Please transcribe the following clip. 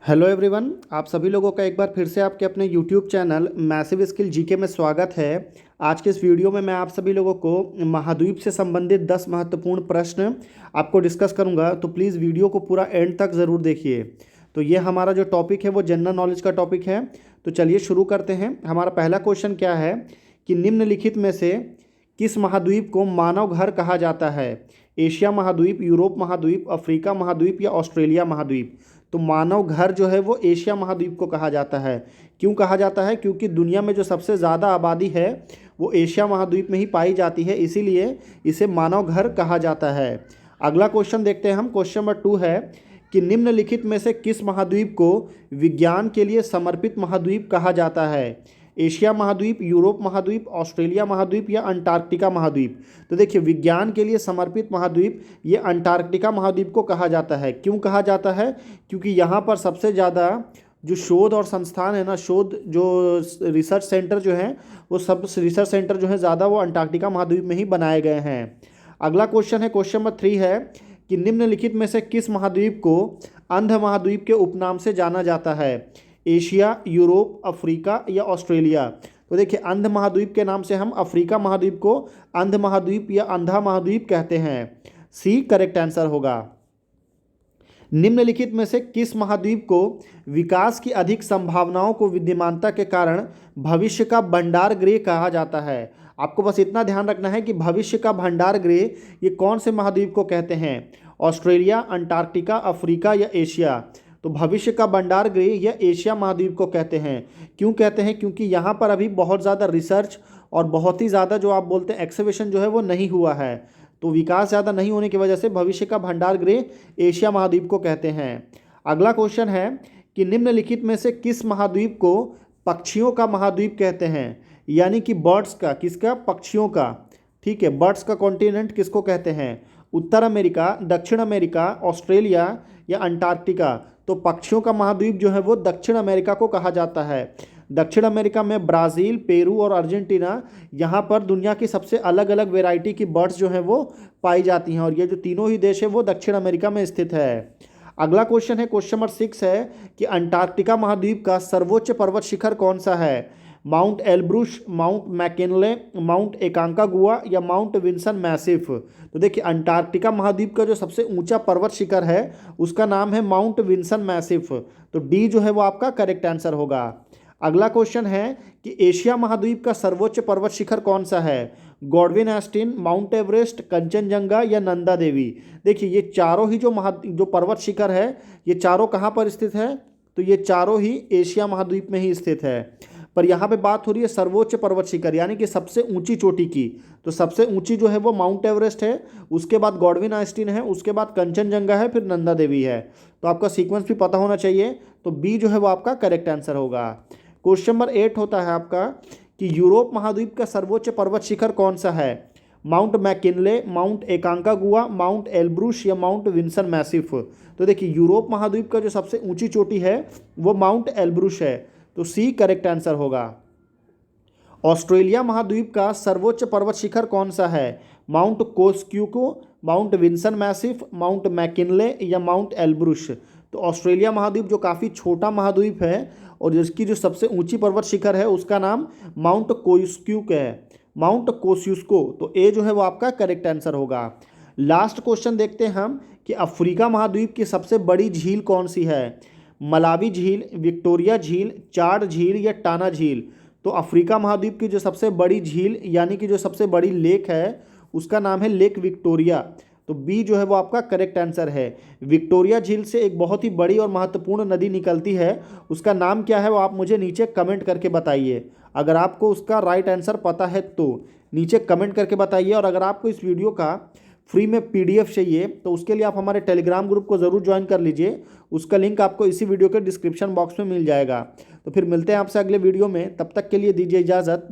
Hello everyone, आप सभी लोगों का एक बार फिर से आपके अपने YouTube channel massive skill GK में स्वागत है। आज के इस वीडियो में मैं आप सभी लोगों को महाद्वीप से संबंधित 10 महत्वपूर्ण प्रश्न आपको डिस्कस करूंगा, तो प्लीज़ वीडियो को पूरा एंड तक ज़रूर देखिए। तो ये हमारा जो टॉपिक है वो जनरल नॉलेज का टॉपिक है। तो चलिए शुरू करते हैं। हमारा पहला क्वेश्चन क्या है कि निम्नलिखित में से किस महाद्वीप को मानव घर कहा जाता है? एशिया महाद्वीप, यूरोप महाद्वीप, अफ्रीका महाद्वीप या ऑस्ट्रेलिया महाद्वीप? तो मानव घर जो है वो एशिया महाद्वीप को कहा जाता है। क्यों कहा जाता है? क्योंकि दुनिया में जो सबसे ज़्यादा आबादी है वो एशिया महाद्वीप में ही पाई जाती है, इसीलिए इसे मानव घर कहा जाता है। अगला क्वेश्चन देखते हैं हम। क्वेश्चन नंबर 2 है कि निम्नलिखित में से किस महाद्वीप को विज्ञान के लिए समर्पित महाद्वीप कहा जाता है? एशिया महाद्वीप, यूरोप महाद्वीप, ऑस्ट्रेलिया महाद्वीप या अंटार्कटिका महाद्वीप? तो देखिए, विज्ञान के लिए समर्पित महाद्वीप ये अंटार्कटिका महाद्वीप को कहा जाता है। क्यों कहा जाता है? क्योंकि यहाँ पर सबसे ज़्यादा जो शोध और संस्थान है ना, शोध जो रिसर्च सेंटर जो हैं, वो सब रिसर्च सेंटर जो है ज़्यादा वो अंटार्कटिका महाद्वीप में ही बनाए गए हैं। अगला क्वेश्चन है, क्वेश्चन नंबर 3 है कि निम्नलिखित में से किस महाद्वीप को अंध महाद्वीप के उपनाम से जाना जाता है? एशिया, यूरोप, अफ्रीका या ऑस्ट्रेलिया? तो देखिए, अंध महाद्वीप के नाम से हम अफ्रीका महाद्वीप को अंध महाद्वीप या अंधा महाद्वीप कहते हैं। सी करेक्ट आंसर होगा। निम्नलिखित में से किस महाद्वीप को विकास की अधिक संभावनाओं को विद्यमानता के कारण भविष्य का भंडार गृह कहा जाता है? आपको बस इतना ध्यान रखना है कि भविष्य का भंडार गृह ये कौन से महाद्वीप को कहते हैं? ऑस्ट्रेलिया, अंटार्कटिका, अफ्रीका या एशिया? तो भविष्य का भंडार गृह यह एशिया महाद्वीप को कहते हैं। क्यों कहते हैं? क्योंकि यहाँ पर अभी बहुत ज़्यादा रिसर्च और बहुत ही ज़्यादा जो आप बोलते हैं एक्सकवेशन जो है वो नहीं हुआ है, तो विकास ज़्यादा नहीं होने की वजह से भविष्य का भंडार गृह एशिया महाद्वीप को कहते हैं। अगला क्वेश्चन है कि निम्नलिखित में से किस महाद्वीप को पक्षियों का महाद्वीप कहते हैं? यानी कि बर्ड्स का, किसका? पक्षियों का। ठीक है, बर्ड्स का कॉन्टिनेंट किसको कहते हैं? उत्तर अमेरिका, दक्षिण अमेरिका, ऑस्ट्रेलिया या अंटार्कटिका? तो पक्षियों का महाद्वीप जो है वो दक्षिण अमेरिका को कहा जाता है। दक्षिण अमेरिका में ब्राज़ील, पेरू और अर्जेंटीना, यहाँ पर दुनिया की सबसे अलग अलग वैरायटी की बर्ड्स जो हैं वो पाई जाती हैं, और ये जो तीनों ही देश है वो दक्षिण अमेरिका में स्थित है। अगला क्वेश्चन है, क्वेश्चन नंबर 6 है कि अंटार्कटिका महाद्वीप का सर्वोच्च पर्वत शिखर कौन सा है? Mount Elbrus, mount McKinley, mount एकांकागुआ या माउंट विंसन मैसिफ? तो देखिए, अंटार्कटिका महाद्वीप का जो सबसे ऊंचा पर्वत शिखर है उसका नाम है माउंट विंसन मैसिफ। तो डी जो है वो आपका करेक्ट आंसर होगा। अगला क्वेश्चन है कि एशिया महाद्वीप का सर्वोच्च पर्वत शिखर कौन सा है? गॉडविन एस्टीन, माउंट एवरेस्ट, कंचनजंगा या नंदा देवी? देखिए, ये चारों ही जो पर्वत शिखर है ये चारों कहाँ पर स्थित है? तो ये चारों ही एशिया महाद्वीप में ही स्थित है। पर यहाँ पे बात हो रही है सर्वोच्च पर्वत शिखर यानी कि सबसे ऊंची चोटी की। तो सबसे ऊंची जो है वो माउंट एवरेस्ट है, उसके बाद गॉडविन आइस्टीन है, उसके बाद कंचनजंगा है, फिर नंदा देवी है। तो आपका सीक्वेंस भी पता होना चाहिए। तो बी जो है वो आपका करेक्ट आंसर होगा। क्वेश्चन नंबर 8 होता है आपका कि यूरोप महाद्वीप का सर्वोच्च पर्वत शिखर कौन सा है? Mount McKinley, mount एकांकागुआ, mount Elbrus या माउंट विंसन मैसिफ? तो देखिए, यूरोप महाद्वीप का जो सबसे ऊंची चोटी है वो माउंट एल्ब्रुस है। तो सी करेक्ट आंसर होगा। ऑस्ट्रेलिया महाद्वीप का सर्वोच्च पर्वत शिखर कौन सा है? Mount Kosciuszko, Mount Vinson Massif, Mount McKinley या माउंट एल्ब्रुस? तो ऑस्ट्रेलिया महाद्वीप जो काफ़ी छोटा महाद्वीप है और जिसकी जो सबसे ऊंची पर्वत शिखर है उसका नाम माउंट कोस्क्यूक है, माउंट कोस्युस्को। तो ए जो है वो आपका करेक्ट आंसर होगा। लास्ट क्वेश्चन देखते हैं हम कि अफ्रीका महाद्वीप की सबसे बड़ी झील कौन सी है? मलावी झील, विक्टोरिया झील, चाड झील या टाना झील? तो अफ्रीका महाद्वीप की जो सबसे बड़ी झील यानी कि जो सबसे बड़ी लेक है उसका नाम है लेक विक्टोरिया। तो बी जो है वो आपका करेक्ट आंसर है। विक्टोरिया झील से एक बहुत ही बड़ी और महत्वपूर्ण नदी निकलती है, उसका नाम क्या है वो आप मुझे नीचे कमेंट करके बताइए। अगर आपको उसका राइट आंसर पता है तो नीचे कमेंट करके बताइए। और अगर आपको इस वीडियो का फ्री में पीडीएफ चाहिए तो उसके लिए आप हमारे टेलीग्राम ग्रुप को ज़रूर ज्वाइन कर लीजिए, उसका लिंक आपको इसी वीडियो के डिस्क्रिप्शन बॉक्स में मिल जाएगा। तो फिर मिलते हैं आपसे अगले वीडियो में, तब तक के लिए दीजिए इजाज़त।